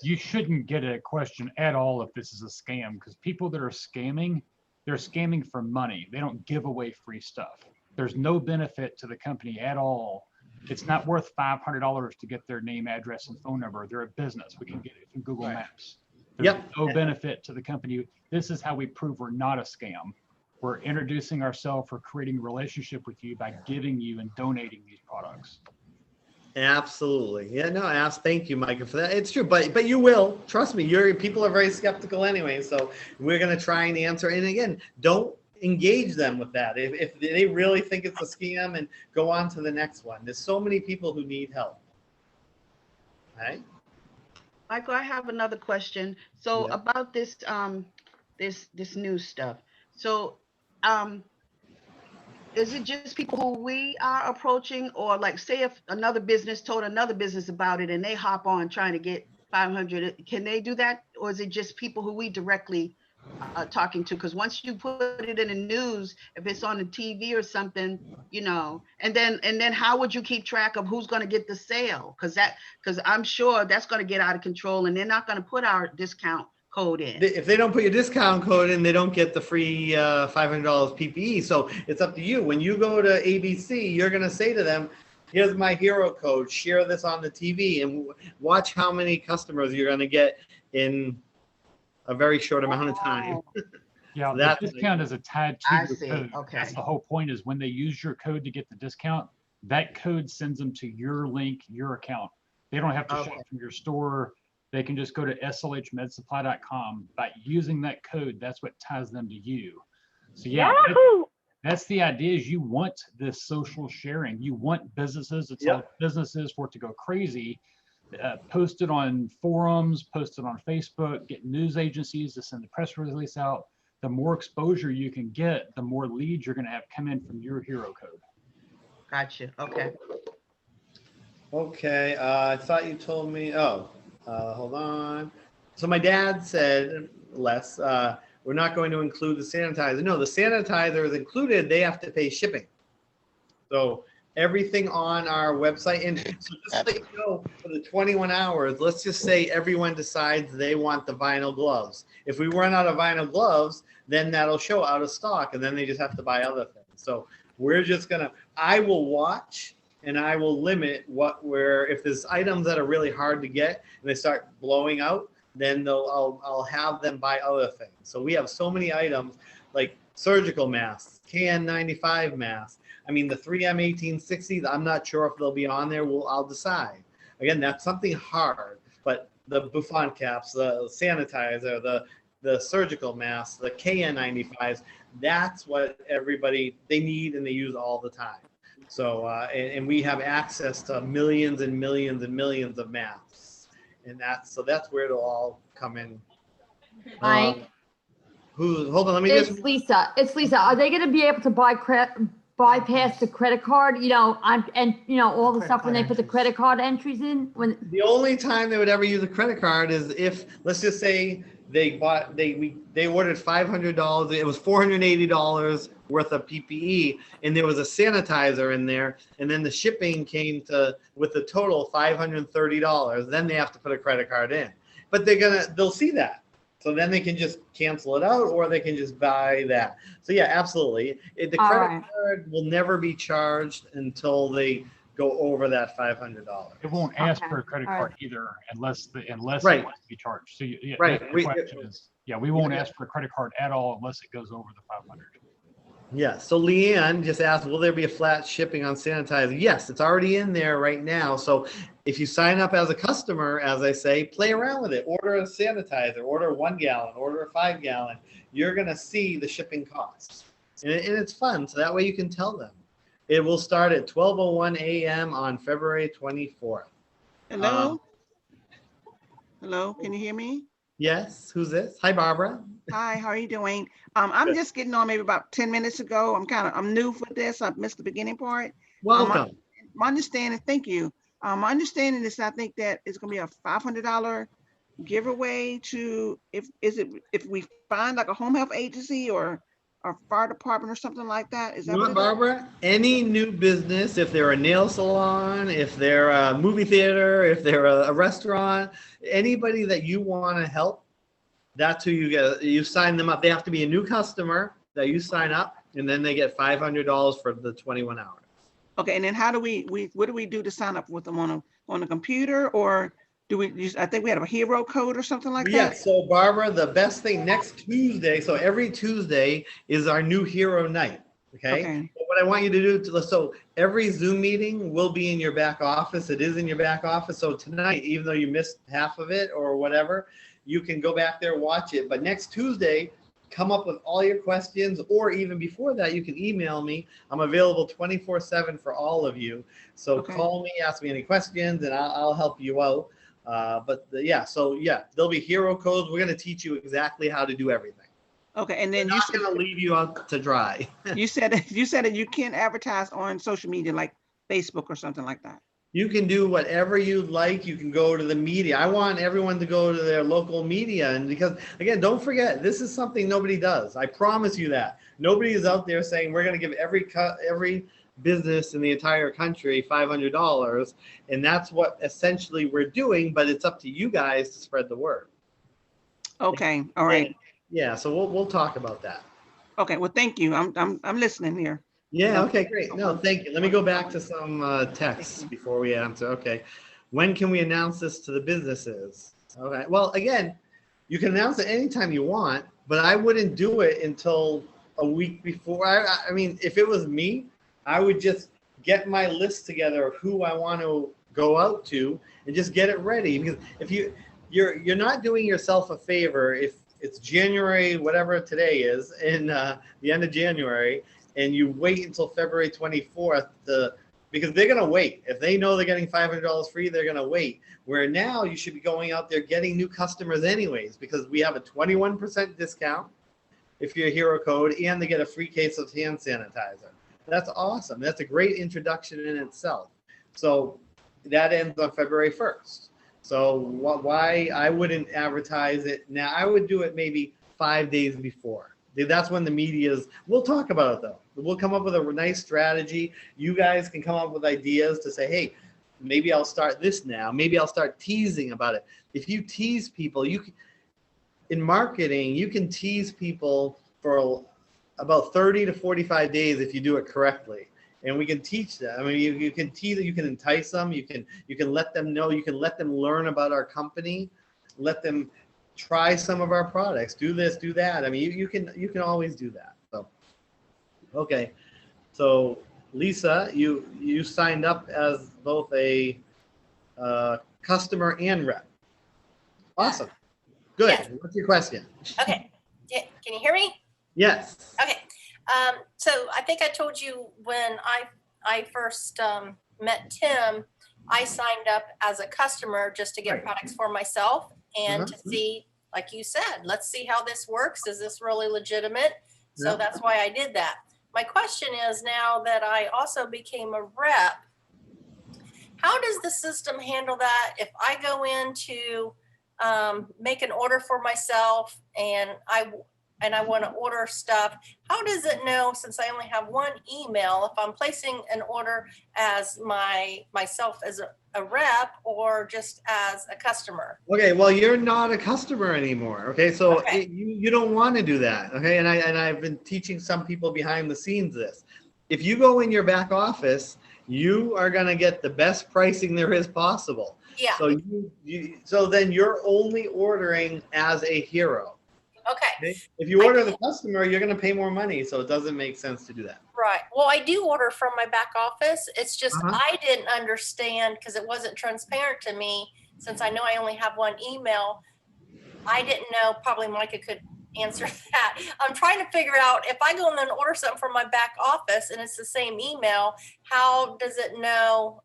you shouldn't get a question at all if this is a scam, because people that are scamming, they're scamming for money. They don't give away free stuff. There's no benefit to the company at all. It's not worth $500 to get their name, address, and phone number. They're a business. We can get it from Google Maps. There's no benefit to the company. This is how we prove we're not a scam. We're introducing ourselves, we're creating a relationship with you by giving you and donating these products. Absolutely. Yeah, no, thank you, Micah, for that. It's true, but you will. Trust me, people are very skeptical anyway, so we're going to try and answer. And again, don't engage them with that. If they really think it's a scam, and go on to the next one. There's so many people who need help. All right? Michael, I have another question. So about this this new stuff. So is it just people who we are approaching, or like say if another business told another business about it and they hop on trying to get 500, can they do that? Or is it just people who we directly talking to? Because once you put it in the news, if it's on the TV or something, you know, and then how would you keep track of who's going to get the sale? Because I'm sure that's going to get out of control, and they're not going to put our discount code in. If they don't put your discount code in, they don't get the free $500 PPE. So it's up to you. When you go to ABC, you're going to say to them, here's my hero code, share this on the TV, and watch how many customers you're going to get in a very short amount of time. Yeah, the discount is tied to your code. Okay. That's the whole point, is when they use your code to get the discount, that code sends them to your link, your account. They don't have to shop from your store. They can just go to slhmedsupply.com. By using that code, that's what ties them to you. So yeah, that's the idea, is you want this social sharing. You want businesses to tell businesses for it to go crazy. Post it on forums, post it on Facebook, get news agencies to send the press release out. The more exposure you can get, the more leads you're going to have come in from your hero code. Gotcha. Okay. Okay. I thought you told me. Hold on. So my dad said, Les, we're not going to include the sanitizer. No, the sanitizer is included. They have to pay shipping. So everything on our website, and so just like, you know, for the 21 hours, let's just say everyone decides they want the vinyl gloves. If we run out of vinyl gloves, then that'll show out of stock, and then they just have to buy other things. So we're just I will watch, and I will limit if there's items that are really hard to get and they start blowing out, then I'll have them buy other things. So we have so many items like surgical masks, KN95 masks. I mean, the 3M 1860s, I'm not sure if they'll be on there. I'll decide. Again, that's something hard, but the Buffon caps, the sanitizer, the surgical masks, the KN95s, that's what they need and they use all the time. So, and we have access to millions and millions and millions of masks, and that's where it'll all come in. Mike. Hold on, let me It's Lisa. Are they going to be able to bypass the credit card? You know, all the stuff when they put the credit card entries in. When the only time they would ever use a credit card is if, let's just say, they ordered $500. It was $480 worth of PPE, and there was a sanitizer in there, and then the shipping came with the total $530. Then they have to put a credit card in, but they'll see that, so then they can just cancel it out, or they can just buy that. So yeah, absolutely, the credit card will never be charged until they go over that $500. It won't ask for a credit card either, unless it wants to be charged. So the question is, we won't ask for a credit card at all unless it goes over the 500. Yeah. So Leanne just asked, will there be a flat shipping on sanitizer? Yes, it's already in there right now. So if you sign up as a customer, as I say, play around with it. Order a sanitizer, order a 1 gallon, order a 5 gallon. You're going to see the shipping costs. And it's fun. So that way you can tell them. It will start at 12:01 a.m. on February 24th. Hello? Hello, can you hear me? Yes, who's this? Hi, Barbara. Hi, how are you doing? I'm just getting on maybe about 10 minutes ago. I'm new for this. I missed the beginning part. Welcome. My understanding, thank you. My understanding is I think that it's gonna be a $500 giveaway to if we find like a home health agency or fire department or something like that? Is that You know what what, it is? Barbara? Any new business, if they're a nail salon, if they're a movie theater, if they're a restaurant, anybody that you want to help, that's who you get. You sign them up. They have to be a new customer that you sign up, and then they get $500 for the 21 hours. Okay, and then how do what do we do to sign up with them on a computer, or do we use, I think we have a hero code or something like Yeah, that? so Barbara, the best thing next Tuesday, so every Tuesday is our new hero night, okay? Okay. But what I want you to do, so every Zoom meeting will be in your back office. It is in your back office. So tonight, even though you missed half of it or whatever, you can go back there, watch it. But next Tuesday, come up with all your questions, or even before that, you can email me. I'm available 24/7 for all of you. So Okay. call me, ask me any questions, and I'll help you out. There'll be hero codes. We're going to teach you exactly how to do everything. Okay, and then We're you not said, going to leave you out to dry. you said that you can't advertise on social media like Facebook or something like that. You can do whatever you like. You can go to the media. I want everyone to go to their local media. And because, again, don't forget, this is something nobody does. I promise you that. Nobody is out there saying we're going to give every business in the entire country $500. And that's what essentially we're doing, but it's up to you guys to spread the word. Okay, all right. Yeah, so we'll talk about that. Okay, well, thank you. I'm listening here. Yeah, okay, great. No, thank you. Let me go back to some texts before we answer. Okay. When can we announce this to the businesses? Okay. Well, again, you can announce it anytime you want, but I wouldn't do it until a week before. I mean, if it was me, I would just get my list together of who I want to go out to and just get it ready. Because if you're not doing yourself a favor if it's January, whatever today is, in the end of January, and you wait until February 24th because they're going to wait. If they know they're getting $500 free, they're going to wait. Where now you should be going out there getting new customers anyways, because we have a 21% discount if you're a hero code, and they get a free case of hand sanitizer. That's awesome. That's a great introduction in itself. So that ends on February 1st. So why I wouldn't advertise it now? I would do it maybe 5 days before. That's when the media's, we'll talk about it though. We'll come up with a nice strategy. You guys can come up with ideas to say, hey, maybe I'll start this now. Maybe I'll start teasing about it. If you tease people, in marketing, you can tease people for about 30 to 45 days if you do it correctly. And we can teach that. I mean, you can tease it, you can entice them, you can let them know, you can let them learn about our company, let them try some of our products, do this, do that. I mean, you can always do that. So, okay. So Lisa, you signed up as both a customer and rep. Awesome. Good. Yes. What's your question? Okay. Yeah, can you hear me? Yes. Okay. So I think I told you when I first met Tim, I signed up as a customer just to get products for myself and to see, like you said, let's see how this works. Is this really legitimate? So that's why I did that. My question is, now that I also became a rep, how does the system handle that if I go in to make an order for myself and I want to order stuff? How does it know, since I only have one email, if I'm placing an order as myself as a rep or just as a customer? Okay, well, you're not a customer anymore. Okay, so you don't want to do that. Okay, and I've been teaching some people behind the scenes this. If you go in your back office, you are going to get the best pricing there is possible. Yeah. So so then you're only ordering as a hero. Okay. If you order the customer, you're going to pay more money, so it doesn't make sense to do that. Right. Well, I do order from my back office. It's just I didn't understand because it wasn't transparent to me. Since I know I only have one email, I didn't know. Probably Micah could answer that. I'm trying to figure out if I go in and order something from my back office and it's the same email, how does it know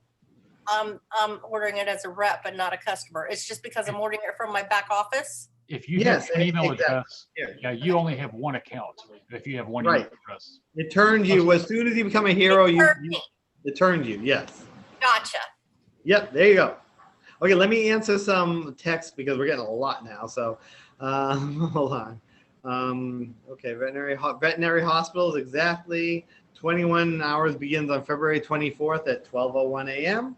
I'm ordering it as a rep and not a customer? It's just because I'm ordering it from my back office. If you have an email address, you only have one account. If you have one email address, it turns you as soon as you become a hero. It turns you. Yes. Gotcha. Yep. There you go. Okay, let me answer some text because we're getting a lot now. So hold on. Okay, veterinary hospitals, exactly. 21 hours begins on February 24th at 12:01 a.m.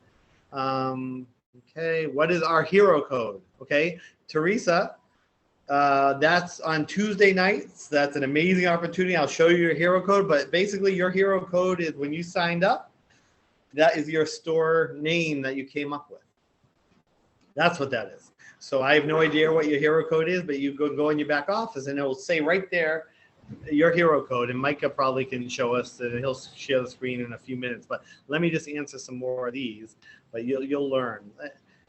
Okay, what is our hero code? Okay, Teresa, that's on Tuesday nights. That's an amazing opportunity. I'll show you your hero code, but basically your hero code is when you signed up, that is your store name that you came up with. That's what that is. So I have no idea what your hero code is, but you go in your back office and it will say right there your hero code, and Micah probably can show us, and he'll share the screen in a few minutes. But let me just answer some more of these, but you'll learn.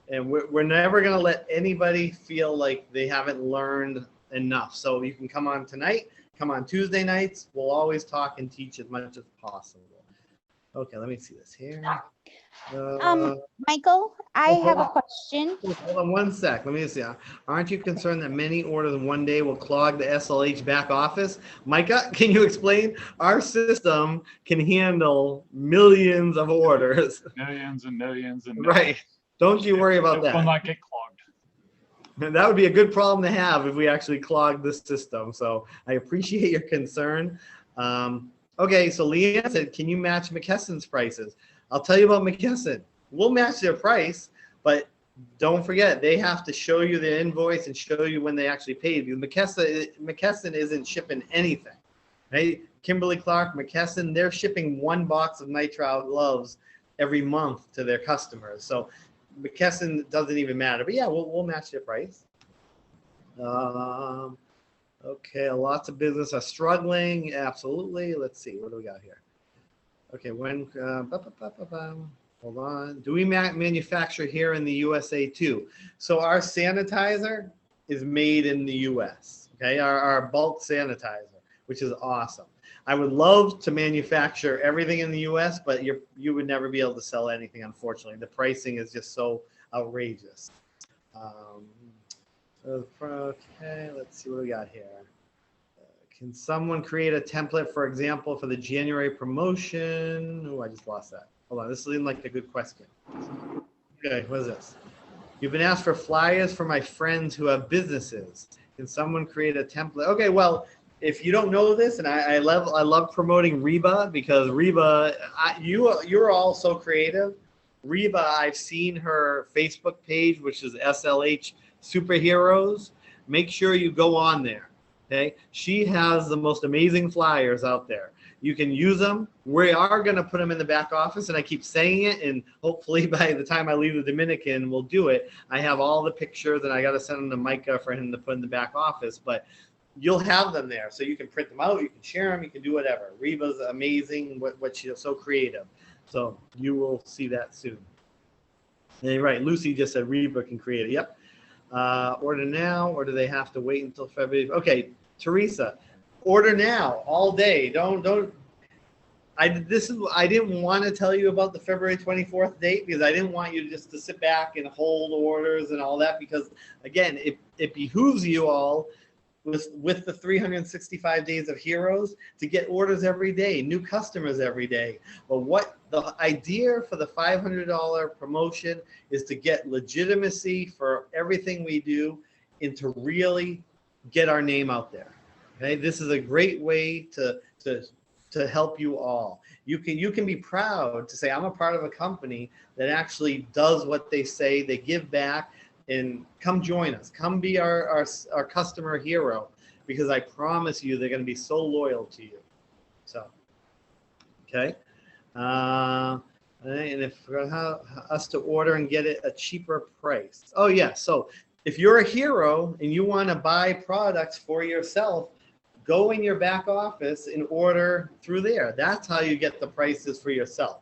And we're never going to let anybody feel like they haven't learned enough. So you can come on tonight, come on Tuesday nights. We'll always talk and teach as much as possible. Okay, let me see this here. Michael, I have a question. Hold on one sec. Let me see. Aren't you concerned that many orders in one day will clog the SLH back office? Micah, can you explain? Our system can handle millions of orders. Millions and millions and millions. Right. Don't you worry about that. It will not get clogged. And that would be a good problem to have if we actually clogged the system. So I appreciate your concern. Okay, so Leanne said, can you match McKesson's prices? I'll tell you about McKesson. We'll match their price, but don't forget, they have to show you the invoice and show you when they actually paid. Because McKesson isn't shipping anything, right? Kimberly Clark, McKesson, they're shipping one box of nitrile gloves every month to their customers. So McKesson doesn't even matter. But yeah, we'll match their price. Okay, lots of business are struggling. Absolutely. Let's see. What do we got here? Okay, when, hold on. Do we manufacture here in the USA too? So our sanitizer is made in the US, okay? Our bulk sanitizer, which is awesome. I would love to manufacture everything in the US, but you would never be able to sell anything, unfortunately. The pricing is just so outrageous. Okay, let's see what we got here. Can someone create a template, for example, for the January promotion? Oh, I just lost that. Hold on, this seems like a good question. Okay, what is this? You've been asked for flyers for my friends who have businesses. Can someone create a template? Okay, well, if you don't know this, and I love promoting Reba, because Reba, you're all so creative. Reba, I've seen her Facebook page, which is SLH Superheroes. Make sure you go on there. Okay, she has the most amazing flyers out there. You can use them. We are going to put them in the back office, and I keep saying it, and hopefully by the time I leave the Dominican, we'll do it. I have all the pictures, and I got to send them to Micah for him to put in the back office, but you'll have them there, so you can print them out, you can share them, you can do whatever. Reba's amazing, what she's so creative. So you will see that soon. And you're right, Lucy just said Reba can create it. Yep. Order now, or do they have to wait until February? Okay, Teresa, order now, all day. I didn't want to tell you about the February 24th date because I didn't want you just to sit back and hold orders and all that, because again, it behooves you all with the 365 days of heroes to get orders every day, new customers every day. But what the idea for the $500 promotion is to get legitimacy for everything we do and to really get our name out there. Okay, this is a great way to help you all. You can be proud to say, I'm a part of a company that actually does what they say, they give back, and come join us. Come be our customer hero, because I promise you they're going to be so loyal to you. So, okay. And if for us to order and get it a cheaper price. Oh yeah, so if you're a hero and you want to buy products for yourself, go in your back office and order through there. That's how you get the prices for yourself.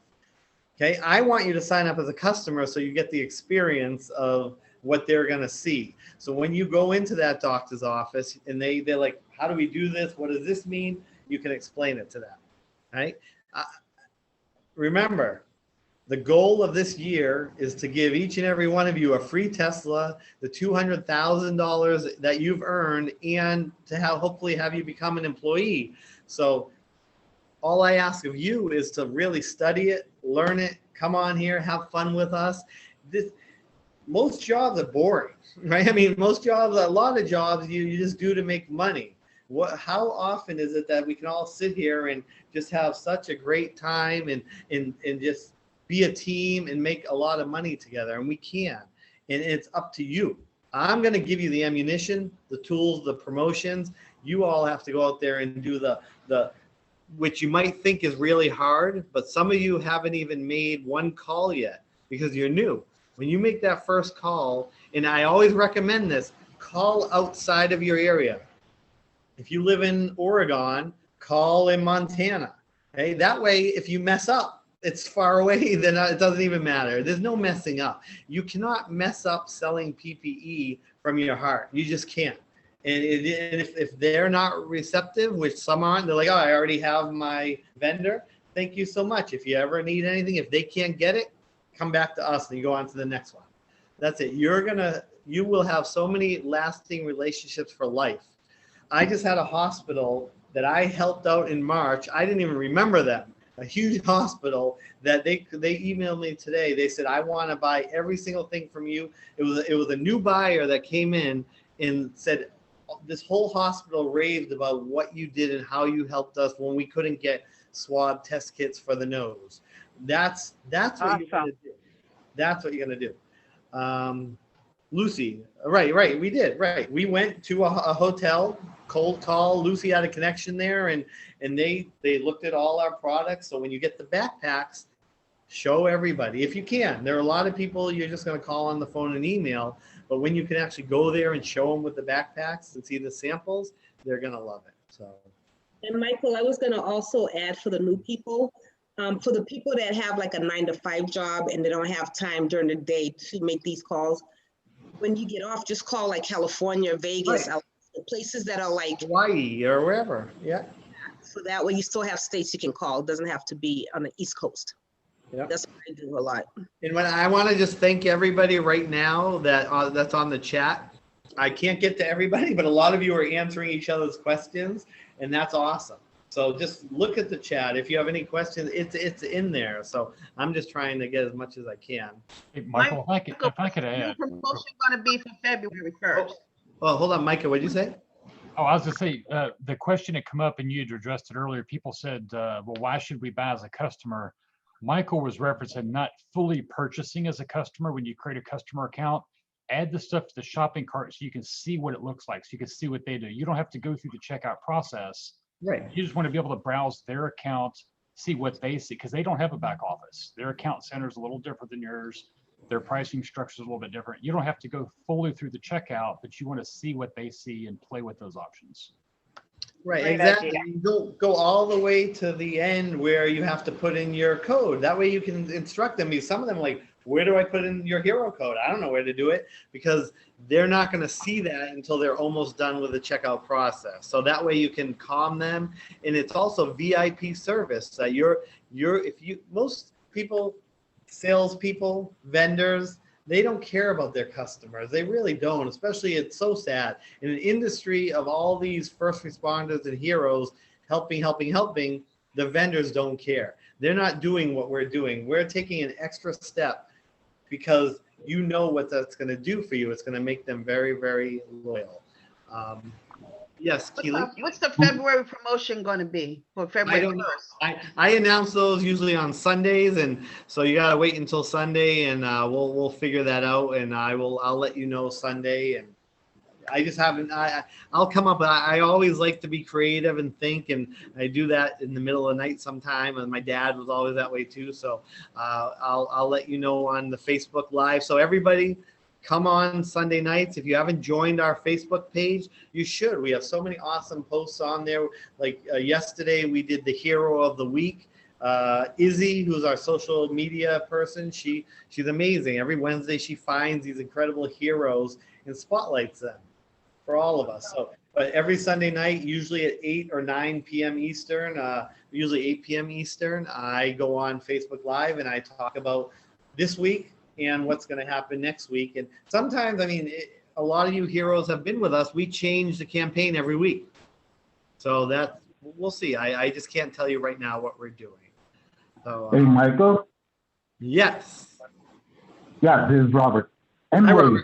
Okay, I want you to sign up as a customer so you get the experience of what they're going to see. So when you go into that doctor's office and they're like, how do we do this? What does this mean? You can explain it to them, right? Remember, the goal of this year is to give each and every one of you a free Tesla, the $200,000 that you've earned, and to hopefully have you become an employee. So all I ask of you is to really study it, learn it, come on here, have fun with us. Most jobs are boring, right? I mean, most jobs, a lot of jobs you just do to make money. how often is it that we can all sit here and just have such a great time and just be a team and make a lot of money together? And we can, and it's up to you. I'm going to give you the ammunition, the tools, the promotions. You all have to go out there and do the which you might think is really hard, but some of you haven't even made one call yet because you're new. When you make that first call, and I always recommend this, call outside of your area. If you live in Oregon, call in Montana. Okay, that way, if you mess up, it's far away, then it doesn't even matter. There's no messing up. You cannot mess up selling PPE from your heart. You just can't. And if they're not receptive, which some aren't, they're like, oh, I already have my vendor. Thank you so much. If you ever need anything, if they can't get it, come back to us and you go on to the next one. That's it. You will have so many lasting relationships for life. I just had a hospital that I helped out in March. I didn't even remember them. A huge hospital that they emailed me today. They said, I want to buy every single thing from you. It was a new buyer that came in and said, this whole hospital raved about what you did and how you helped us when we couldn't get swab test kits for the nose. That's what you're gonna do. That's what you're gonna do. Lucy, right, we did, right. We went to a hotel, cold call. Lucy had a connection there, and they looked at all our products. So when you get the backpacks, show everybody if you can. There are a lot of people you're just gonna call on the phone and email, but when you can actually go there and show them with the backpacks and see the samples, they're gonna love it. So. And Michael, I was gonna also add for the new people, for the people that have like a 9-to-5 job and they don't have time during the day to make these calls, when you get off, just call like California, Vegas, right. Places that are like Hawaii or wherever, yeah. So that way you still have states you can call. It doesn't have to be on the East Coast. Yep. That's what I do a lot. And when I want to just thank everybody right now that's on the chat. I can't get to everybody, but a lot of you are answering each other's questions, and that's awesome. So just look at the chat. If you have any questions, it's in there. So I'm just trying to get as much as I can. Hey, Michael, if I could add. Promotion going to be for February 1st. Oh, hold on, Micah, what'd you say? Oh, I was going to say, the question had come up and you had addressed it earlier. People said, well, why should we buy as a customer? Michael was referencing not fully purchasing as a customer. When you create a customer account, add the stuff to the shopping cart so you can see what it looks like, so you can see what they do. You don't have to go through the checkout process. Right. You just want to be able to browse their account, see what they see, because they don't have a back office. Their account center is a little different than yours. Their pricing structure is a little bit different. You don't have to go fully through the checkout, but you want to see what they see and play with those options. Right, exactly. You don't go all the way to the end where you have to put in your code. That way you can instruct them. Because some of them are like, where do I put in your hero code? I don't know where to do it, because they're not going to see that until they're almost done with the checkout process. So that way you can calm them. And it's also VIP service. Most people, salespeople, vendors, they don't care about their customers. They really don't, especially it's so sad. In an industry of all these first responders and heroes helping, the vendors don't care. They're not doing what we're doing. We're taking an extra step because you know what that's going to do for you. It's going to make them very, very loyal. Yes, Keely? What's the February promotion going to be for February 1st? I announce those usually on Sundays, and so you got to wait until Sunday, and we'll figure that out, and I'll let you know Sunday. And I just haven't. I'll come up. I always like to be creative and think, and I do that in the middle of the night sometime. And my dad was always that way too. So I'll let you know on the Facebook Live. So everybody, come on Sunday nights. If you haven't joined our Facebook page, you should. We have so many awesome posts on there. Like yesterday, we did the Hero of the Week. Izzy, who's our social media person, she's amazing. Every Wednesday, she finds these incredible heroes and spotlights them for all of us. So, but every Sunday night, usually at 8 or 9 p.m. Eastern, usually 8 p.m. Eastern, I go on Facebook Live and I talk about this week and what's going to happen next week. And sometimes, a lot of you heroes have been with us. We change the campaign every week. So we'll see. I just can't tell you right now what we're doing. So, hey, Michael? Yes. Yeah, this is Robert. Anyways,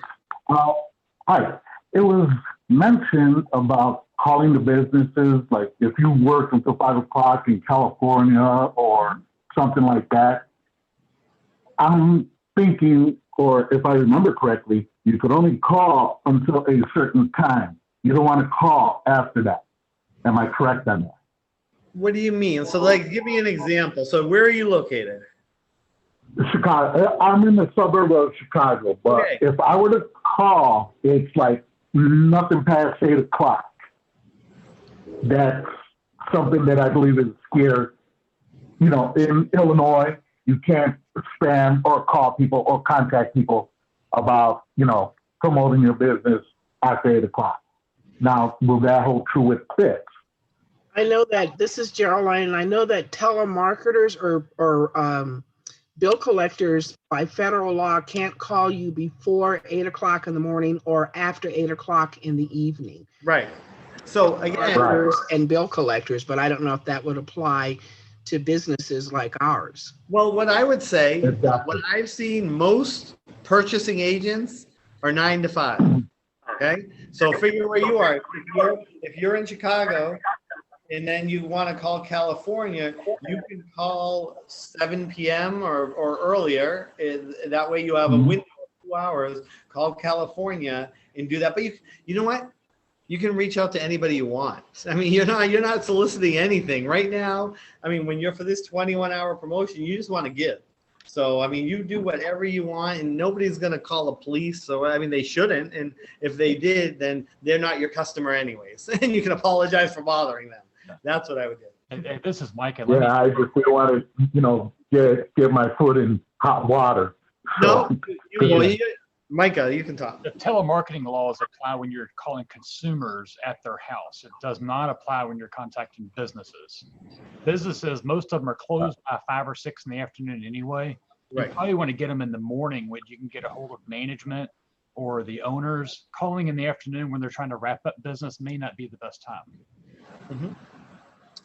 hi. It was mentioned about calling the businesses, like if you work until 5 o'clock in California or something like that, I'm thinking, or if I remember correctly, you could only call until a certain time. You don't want to call after that. Am I correct on that? What do you mean? So like, give me an example. So where are you located? Chicago. I'm in the suburb of Chicago, but Okay. if I were to call, it's like nothing past 8 o'clock. That's something that I believe is scared. You know, in Illinois, you can't spam or call people or contact people about, you know, promoting your business after 8 o'clock. Now, will that hold true with Fitz? I know that this is Geraldine, and I know that telemarketers or bill collectors by federal law can't call you before 8 o'clock in the morning or after 8 o'clock in the evening. Right. So again, Marketers and bill collectors, but I don't know if that would apply to businesses like ours. well, what I would say, what I've seen, most purchasing agents are 9 to 5. Okay. So figure where you are. If you're in Chicago and then you want to call California, you can call 7 p.m. or earlier. That way you have a window of 2 hours, call California and do that. But you know what? You can reach out to anybody you want. I mean, you're not soliciting anything right now. I mean, when you're for this 21-hour promotion, you just want to give. So, I mean, you do whatever you want and nobody's going to call the police. So, I mean, they shouldn't. And if they did, then they're not your customer anyways. And you can apologize for bothering them. That's what I would do. And this is Mike. Yeah, I just didn't want to, you know, get my foot in hot water. No, So, Micah, you can talk. The telemarketing laws apply when you're calling consumers at their house. It does not apply when you're contacting businesses. Businesses, most of them are closed by 5 or 6 in the afternoon anyway. Right. You probably want to get them in the morning when you can get a hold of management or the owners. Calling in the afternoon when they're trying to wrap up business may not be the best time.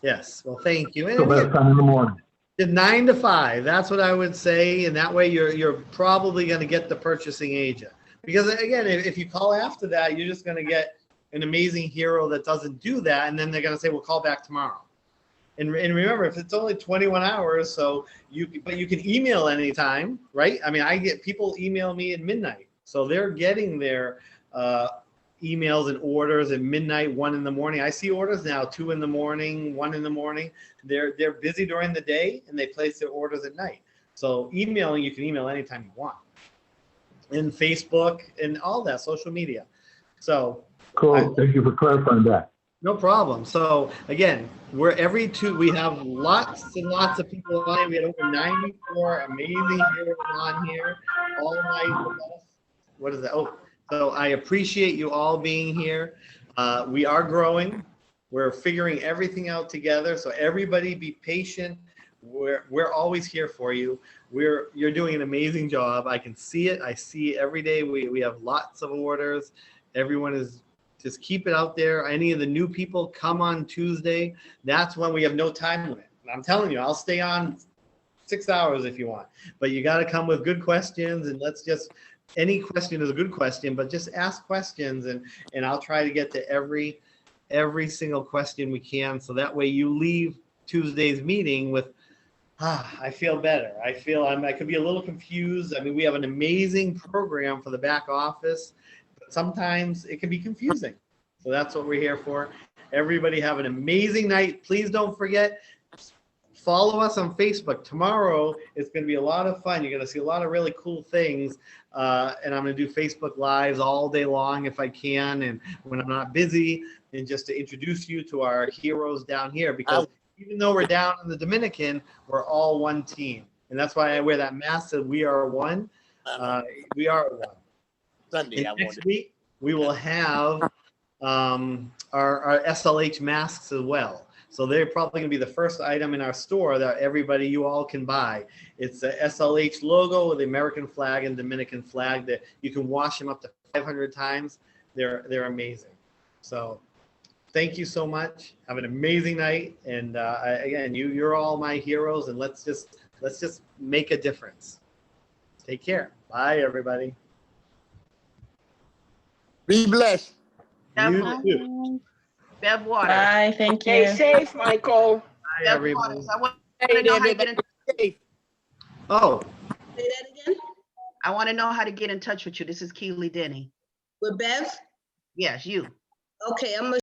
Yes. Well, thank you. And so best time in the morning. 9 to 5. That's what I would say. And that way you're probably going to get the purchasing agent. Because again, if you call after that, you're just going to get an amazing hero that doesn't do that. And then they're going to say, well, call back tomorrow. And remember, if it's only 21 hours, so but you can email anytime, right? I mean, I get people email me at midnight. So they're getting their emails and orders at midnight, 1 in the morning. I see orders now, 2 in the morning, 1 in the morning. They're busy during the day and they place their orders at night. So emailing, you can email anytime you want. And Facebook and all that, social media. So cool. Thank you for clarifying that. No problem. So again, we have lots and lots of people on. We had over 94 amazing heroes on here all night with us. What is that? Oh, so I appreciate you all being here. We are growing. We're figuring everything out together. So everybody be patient. We're always here for you. You're doing an amazing job. I can see it. I see it every day. We have lots of orders. Everyone is just keep it out there. Any of the new people come on Tuesday. That's when we have no time limit. I'm telling you, I'll stay on 6 hours if you want, but you got to come with good questions and any question is a good question, but just ask questions and I'll try to get to every single question we can. So that way you leave Tuesday's meeting with, I feel better. I could be a little confused. I mean, we have an amazing program for the back office, but sometimes it can be confusing. So that's what we're here for. Everybody have an amazing night. Please don't forget, follow us on Facebook. Tomorrow it's going to be a lot of fun. You're going to see a lot of really cool things. And I'm going to do Facebook Lives all day long if I can, and when I'm not busy, and just to introduce you to our heroes down here, because even though we're down in the Dominican, we're all one team. And that's why I wear that mask that we are one. We are one. Sunday, and next week, we will have our SLH masks as well. So they're probably going to be the first item in our store that you all can buy. It's a SLH logo with the American flag and Dominican flag that you can wash them up to 500 times. They're amazing. So thank you so much. Have an amazing night. And again, you're all my heroes, and let's just make a difference. Take care. Bye, everybody. Be blessed. You too. Bev Waters. Bye, thank you. Stay safe, Michael. Hi, Bev everybody. Waters. I want to know how to get in. Oh, Say that again? I want to know how to get in touch with you. This is Keely Denny. With Bev? Yes, you. Okay, I'm gonna